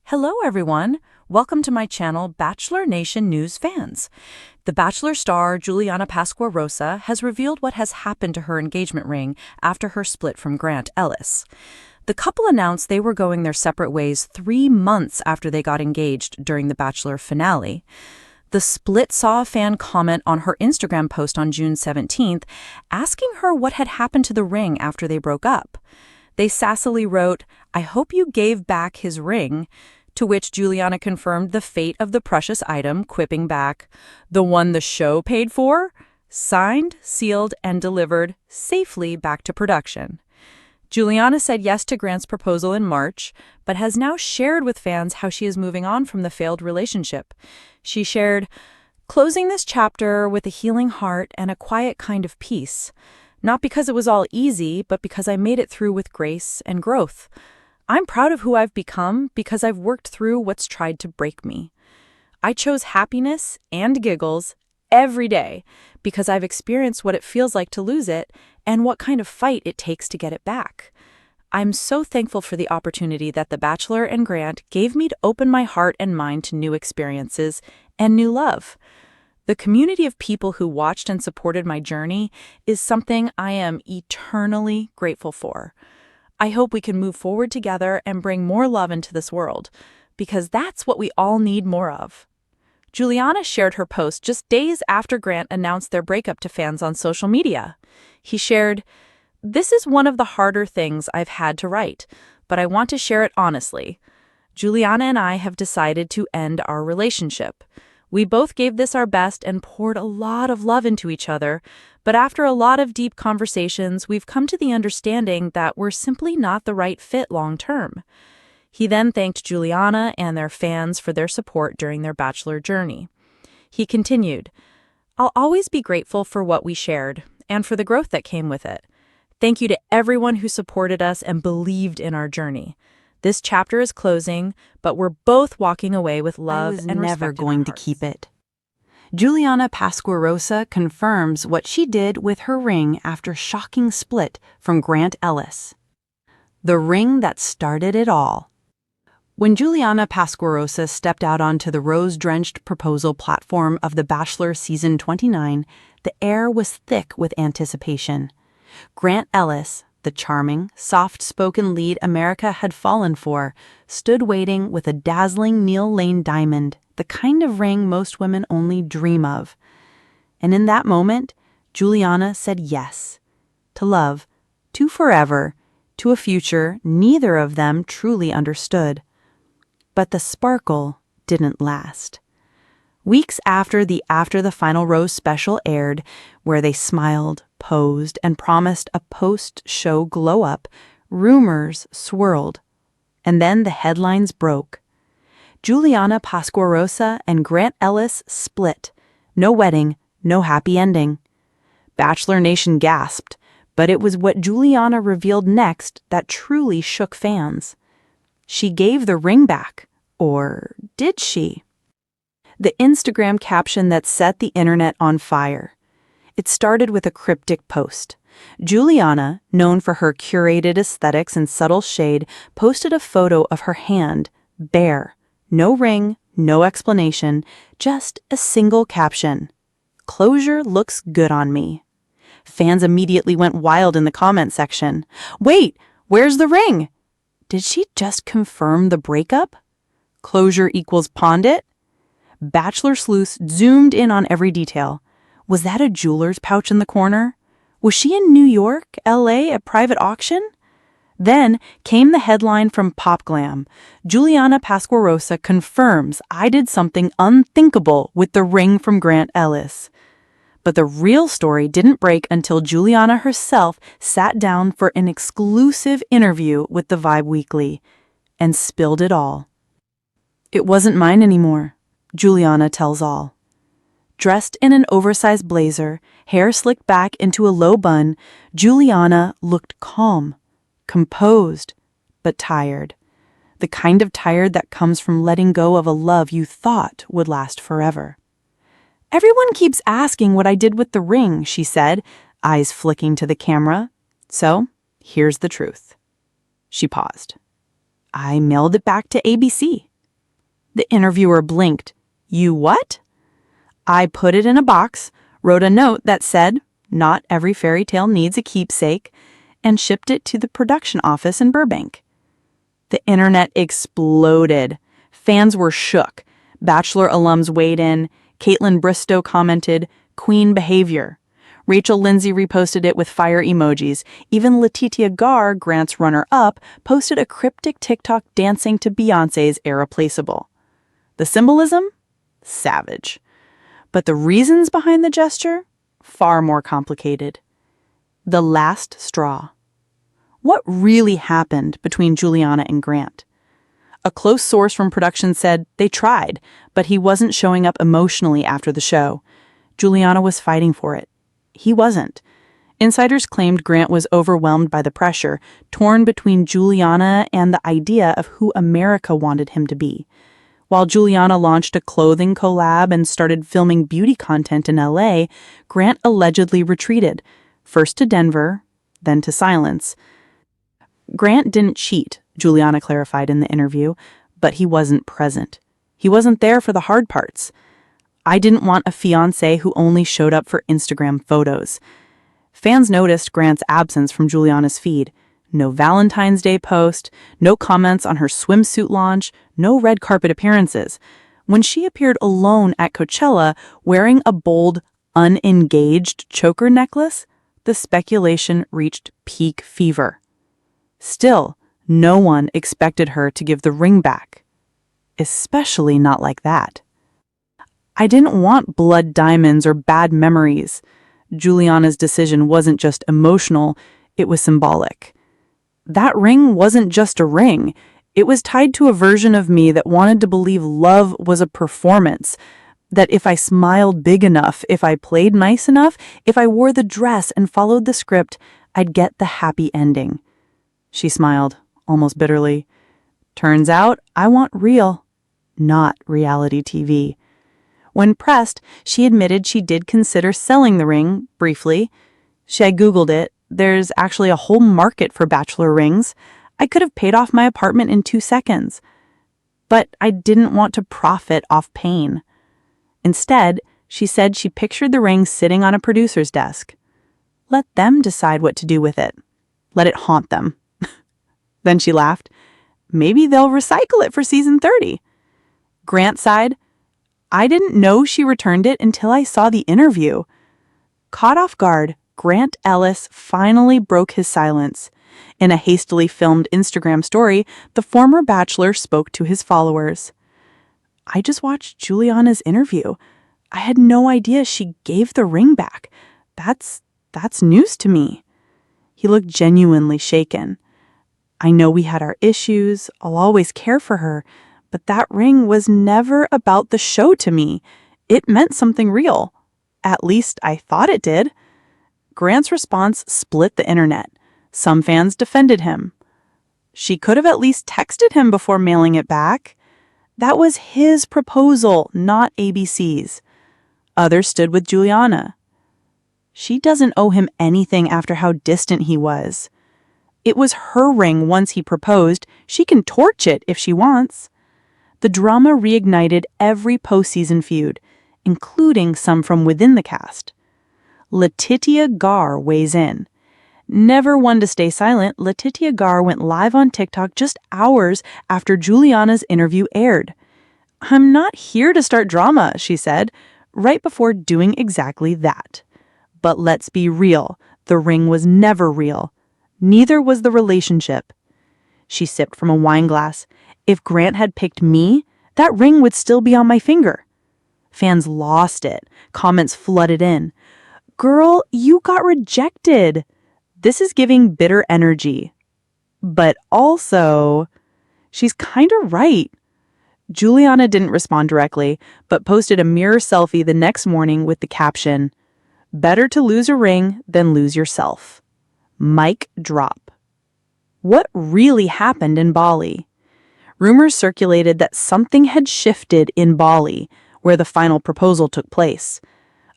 Hello, everyone. Welcome to my channel, Bachelor Nation News Fans. The Bachelor star Juliana Pasquarosa has revealed what has happened to her engagement ring after her split from Grant Ellis. The couple announced they were going their separate ways 3 months after they got engaged during the Bachelor finale. The split saw a fan comment on her Instagram post on June 17th, asking her what had happened to the ring after they broke up. They sassily wrote, "I hope you gave back his ring," to which Juliana confirmed the fate of the precious item, quipping back, "The one the show paid for?" Signed, sealed, and delivered safely back to production. Juliana said yes to Grant's proposal in March, but has now shared with fans how she is moving on from the failed relationship. She shared, "Closing this chapter with a healing heart and a quiet kind of peace. Not because it was all easy, but because I made it through with grace and growth. I'm proud of who I've become because I've worked through what's tried to break me. I chose happiness and giggles every day because I've experienced what it feels like to lose it and what kind of fight it takes to get it back. I'm so thankful for the opportunity that The Bachelor and Grant gave me to open my heart and mind to new experiences and new love. The community of people who watched and supported my journey is something I am eternally grateful for. I hope we can move forward together and bring more love into this world, because that's what we all need more of." Juliana shared her post just days after Grant announced their breakup to fans on social media. He shared, "This is one of the harder things I've had to write, but I want to share it honestly. Juliana and I have decided to end our relationship. We both gave this our best and poured a lot of love into each other, but after a lot of deep conversations, we've come to the understanding that we're simply not the right fit long term." He then thanked Juliana and their fans for their support during their Bachelor journey. He continued, "I'll always be grateful for what we shared and for the growth that came with it. Thank you to everyone who supported us and believed in our journey. This chapter is closing, but we're both walking away with love and respect. I was never going to keep it." Juliana Pasquarosa confirms what she did with her ring after shocking split from Grant Ellis. The ring that started it all. When Juliana Pasquarosa stepped out onto the rose-drenched proposal platform of The Bachelor Season 29, the air was thick with anticipation. Grant Ellis, the charming, soft-spoken lead America had fallen for, stood waiting with a dazzling Neil Lane diamond, the kind of ring most women only dream of. And in that moment, Juliana said yes. To love, to forever, to a future neither of them truly understood. But the sparkle didn't last. Weeks after the Final Rose special aired, where they smiled, posed, and promised a post-show glow-up, rumors swirled. And then the headlines broke. Juliana Pasquarosa and Grant Ellis split. No wedding, no happy ending. Bachelor Nation gasped, but it was what Juliana revealed next that truly shook fans. She gave the ring back. Or did she? The Instagram caption that set the internet on fire. It started with a cryptic post. Juliana, known for her curated aesthetics and subtle shade, posted a photo of her hand, bare. No ring, no explanation, just a single caption. "Closure looks good on me." Fans immediately went wild in the comment section. "Wait, where's the ring? Did she just confirm the breakup? Closure equals pawned it?" Bachelor sleuths zoomed in on every detail. Was that a jeweler's pouch in the corner? Was she in New York, LA, at private auction? Then came the headline from Pop Glam. Juliana Pasquarosa confirms I did something unthinkable with the ring from Grant Ellis. But the real story didn't break until Juliana herself sat down for an exclusive interview with the Vibe Weekly and spilled it all. "It wasn't mine anymore," Juliana tells all. Dressed in an oversized blazer, hair slicked back into a low bun, Juliana looked calm, composed, but tired. The kind of tired that comes from letting go of a love you thought would last forever. "Everyone keeps asking what I did with the ring," she said, eyes flicking to the camera. "So, here's the truth." She paused. "I mailed it back to ABC." The interviewer blinked. "You what?" "I put it in a box, wrote a note that said, 'Not every fairy tale needs a keepsake,' and shipped it to the production office in Burbank." The internet exploded. Fans were shook. Bachelor alums weighed in. Caitlin Bristow commented, "Queen behavior." Rachel Lindsay reposted it with fire emojis. Even Letitia Garr, Grant's runner-up, posted a cryptic TikTok dancing to Beyoncé's Irreplaceable. The symbolism? Savage. But the reasons behind the gesture? Far more complicated. The last straw. What really happened between Juliana and Grant? A close source from production said they tried, but he wasn't showing up emotionally after the show. Juliana was fighting for it. He wasn't. Insiders claimed Grant was overwhelmed by the pressure, torn between Juliana and the idea of who America wanted him to be. While Juliana launched a clothing collab and started filming beauty content in LA, Grant allegedly retreated, first to Denver, then to silence. Grant didn't cheat, Juliana clarified in the interview, but he wasn't present. He wasn't there for the hard parts. "I didn't want a fiancé who only showed up for Instagram photos." Fans noticed Grant's absence from Juliana's feed. No Valentine's Day post, no comments on her swimsuit launch, no red carpet appearances. When she appeared alone at Coachella wearing a bold, unengaged choker necklace, the speculation reached peak fever. Still, no one expected her to give the ring back. Especially not like that. "I didn't want blood diamonds or bad memories." Juliana's decision wasn't just emotional, it was symbolic. That ring wasn't just a ring. It was tied to a version of me that wanted to believe love was a performance, that if I smiled big enough, if I played nice enough, if I wore the dress and followed the script, I'd get the happy ending. She smiled, almost bitterly. "Turns out I want real, not reality TV." When pressed, she admitted she did consider selling the ring, briefly. "I Googled it. There's actually a whole market for Bachelor rings. I could have paid off my apartment in 2 seconds. But I didn't want to profit off pain." Instead, she said she pictured the ring sitting on a producer's desk. Let them decide what to do with it. Let it haunt them. Then she laughed. "Maybe they'll recycle it for season 30. Grant sighed. "I didn't know she returned it until I saw the interview." Caught off guard, Grant Ellis finally broke his silence. In a hastily filmed Instagram story, the former Bachelor spoke to his followers. "I just watched Juliana's interview. I had no idea she gave the ring back. That's news to me." He looked genuinely shaken. "I know we had our issues. I'll always care for her. But that ring was never about the show to me. It meant something real. At least I thought it did." Grant's response split the internet. Some fans defended him. She could have at least texted him before mailing it back. That was his proposal, not ABC's. Others stood with Juliana. She doesn't owe him anything after how distant he was. It was her ring once he proposed. She can torch it if she wants. The drama reignited every postseason feud, including some from within the cast. Letitia Garr weighs in. Never one to stay silent, Letitia Garr went live on TikTok just hours after Juliana's interview aired. "I'm not here to start drama," she said, right before doing exactly that. But let's be real, the ring was never real. Neither was the relationship. She sipped from a wine glass. "If Grant had picked me, that ring would still be on my finger." Fans lost it. Comments flooded in. "Girl, you got rejected." This is giving bitter energy. But also, she's kind of right. Juliana didn't respond directly, but posted a mirror selfie the next morning with the caption, "Better to lose a ring than lose yourself." Mic drop. What really happened in Bali? Rumors circulated that something had shifted in Bali, where the final proposal took place.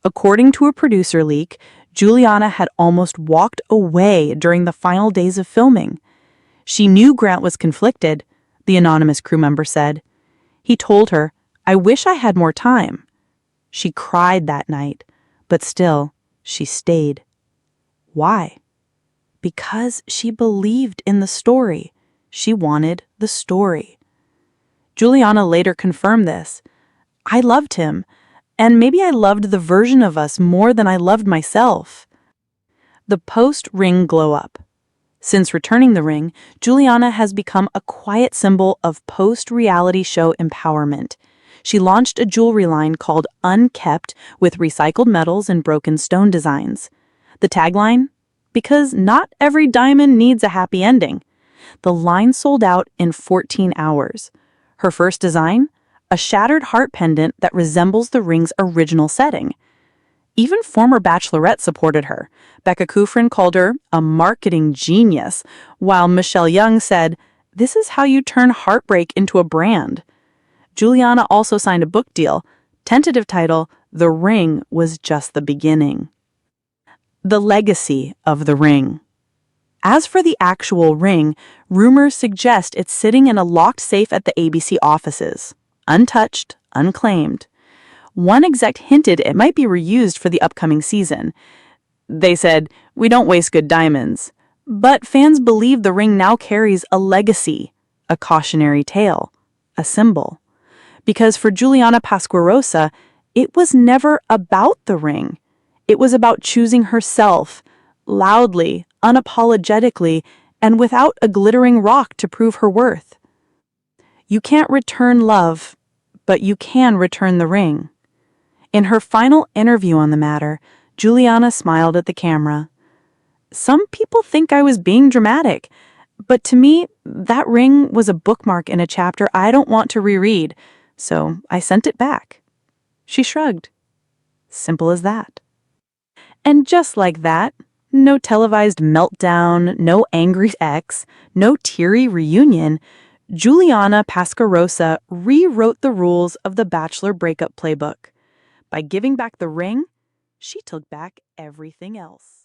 According to a producer leak, Juliana had almost walked away during the final days of filming. She knew Grant was conflicted, the anonymous crew member said. He told her, "I wish I had more time." She cried that night, but still, she stayed. Why? Because she believed in the story. She wanted the story. Juliana later confirmed this. "I loved him, and maybe I loved the version of us more than I loved myself." The post-ring glow-up. Since returning the ring, Juliana has become a quiet symbol of post-reality show empowerment. She launched a jewelry line called Unkept with recycled metals and broken stone designs. The tagline? Because not every diamond needs a happy ending. The line sold out in 14 hours. Her first design? A shattered heart pendant that resembles the ring's original setting. Even former Bachelorette supported her. Becca Kufrin called her a marketing genius, while Michelle Young said, "This is how you turn heartbreak into a brand." Juliana also signed a book deal. Tentative title, The Ring Was Just the Beginning. The legacy of the ring. As for the actual ring, rumors suggest it's sitting in a locked safe at the ABC offices. Untouched, unclaimed. One exec hinted it might be reused for the upcoming season. They said, "We don't waste good diamonds." But fans believe the ring now carries a legacy, a cautionary tale, a symbol. Because for Juliana Pasquarosa, it was never about the ring. It was about choosing herself, loudly, unapologetically, and without a glittering rock to prove her worth. You can't return love, but you can return the ring. In her final interview on the matter, Juliana smiled at the camera. "Some people think I was being dramatic, but to me, that ring was a bookmark in a chapter I don't want to reread, so I sent it back." She shrugged. Simple as that. And just like that, no televised meltdown, no angry ex, no teary reunion, Juliana Pasquarosa rewrote the rules of the Bachelor breakup playbook. By giving back the ring, she took back everything else.